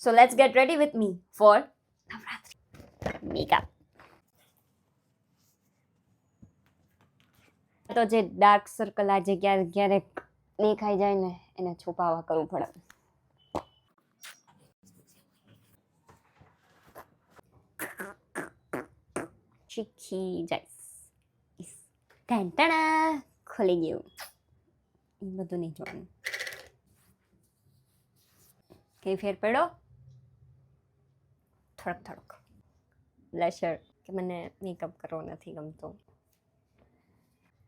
So let's get ready with me for Navratri makeup. તો જે dark circle આજે ક્યારેક દેખાઈ જાય ને એને છુપાવવા કરવું પડે. ચીખી જાય ટાણા ખોલી ગયું. એ બધું નહીં જોવાનું. કઈ ફેર પડ્યો? થોડોક બ્લશર કે મને મેકઅપ કરવો નથી ગમતો.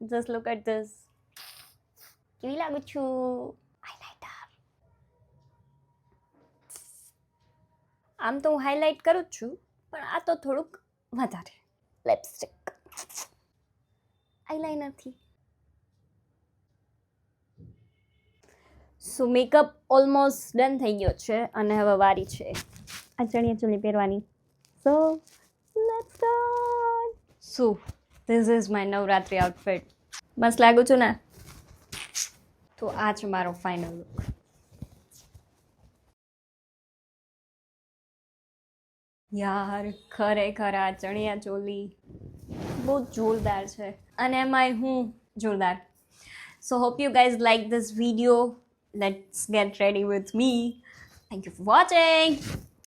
Just look at this. કેવી લાગુ છું? હાઇલાઇટર. આમ તો હું હાઇલાઇટ કરું જ છું, પણ આ તો થોડુંક વધારે. લિપસ્ટિક આઈલાઇનરથી. સો મેકઅપ ઓલમોસ્ટ ડન થઈ ગયો છે અને હવે વારી છે આ ચણિયા ચોલી પહેરવાની. So let's start. So this is my Navratri outfit. મસ્ત લાગુ છું ને? તો આ છે મારો ફાઇનલ લુક. યાર ખરેખર આ ચણિયા ચોલી બહુ જોરદાર છે અને એમાંય હું જોરદાર. So hope you guys like this video. Let's get ready with me. Thank you for watching.